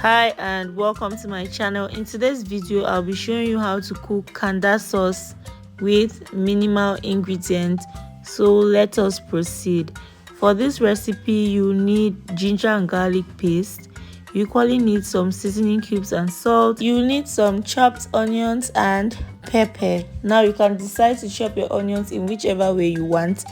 Hi and welcome to my channel. In today's video I'll be showing you how to cook Canda sauce with minimal ingredients. So let us proceed. For this recipe you need ginger and garlic paste. You equally need some seasoning cubes and salt. You need some chopped onions and pepper. Now you can decide to chop your onions in whichever way you want.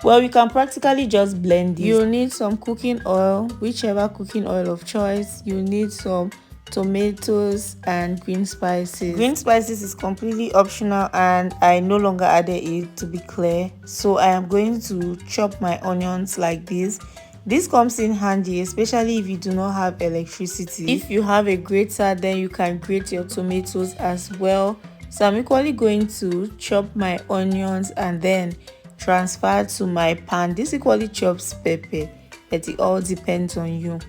Well, you can practically just blend this. You need some cooking oil, whichever cooking oil of choice. You need some tomatoes and green spices. Green spices is completely optional and I no longer added it, to be clear. So I am going to chop my onions like this. This comes in handy, especially if you do not have electricity. If you have a grater, then you can grate your tomatoes as well. So I'm equally going to chop my onions and then transfer to my pan. This equally chops pepper, but it all depends on you.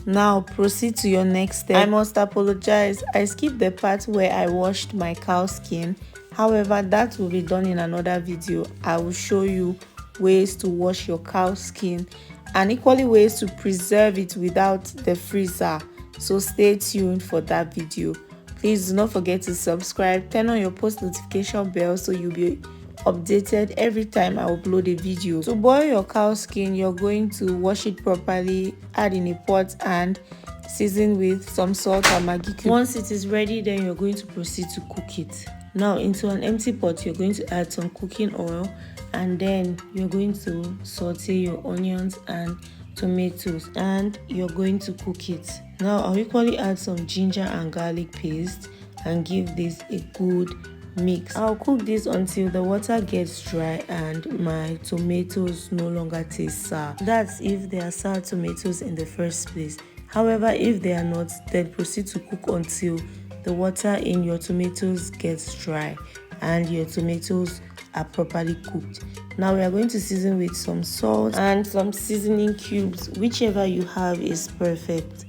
Now proceed to your next step. I must apologize, I skipped the part where I washed my cow skin. However, that will be done in another video. I will show you ways to wash your cow skin and equally ways to preserve it without the freezer. So stay tuned for that video. Please do not forget to subscribe, turn on your post notification bell so you'll be updated every time I upload a video. To boil your cow skin, you're going to wash it properly, add in a pot and season with some salt and Maggi cube. Once it is ready, then you're going to proceed to cook it. Now into an empty pot, you're going to add some cooking oil and then you're going to saute your onions and tomatoes and you're going to cook it. Now I'll equally add some ginger and garlic paste and give this a good mix. I'll cook this until the water gets dry and my tomatoes no longer taste sour. That's if they are sour tomatoes in the first place. However, if they are not, then proceed to cook until the water in your tomatoes gets dry and your tomatoes are properly cooked. Now we are going to season with some salt and some seasoning cubes. Whichever you have is perfect.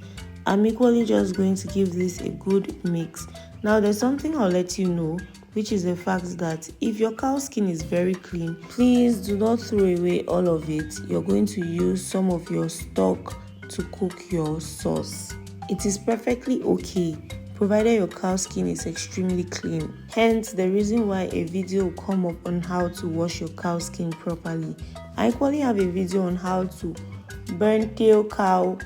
I'm equally just going to give this a good mix. Now there's something I'll let you know, which is the fact that if your cow skin is very clean, please do not throw away all of it. You're going to use some of your stock to cook your sauce. It is perfectly okay, provided your cow skin is extremely clean. Hence the reason why a video will come up on how to wash your cow skin properly. I equally have a video on how to burn tail cow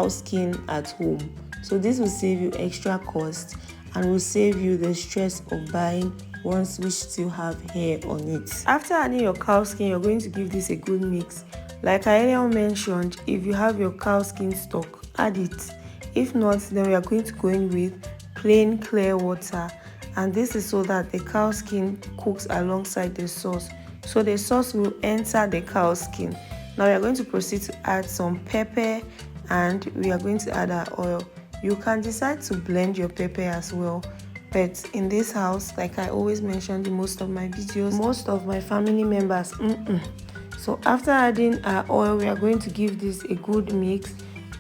skin at home. So this will save you extra cost and will save you the stress of buying ones which still have hair on it. After adding your cow skin, you're going to give this a good mix. Like I earlier mentioned, if you have your cow skin stock, add it. If not, then we are going to go in with plain clear water, and this is so that the cow skin cooks alongside the sauce, so the sauce will enter the cow skin. Now we are going to proceed to add some pepper and we are going to add our oil. You can decide to blend your pepper as well, but in this house, like I always mentioned in most of my videos, most of my family members So after adding our oil, we are going to give this a good mix,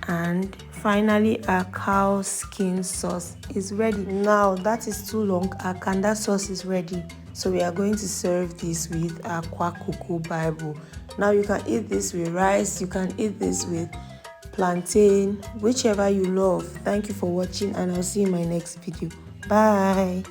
and finally our cow skin sauce is ready. Now that is too long, our Canda sauce is ready, so we are going to serve this with our kwakoko bible. Now you can eat this with rice, you can eat this with plantain, whichever you love. Thank you for watching and I'll see you in my next video. Bye.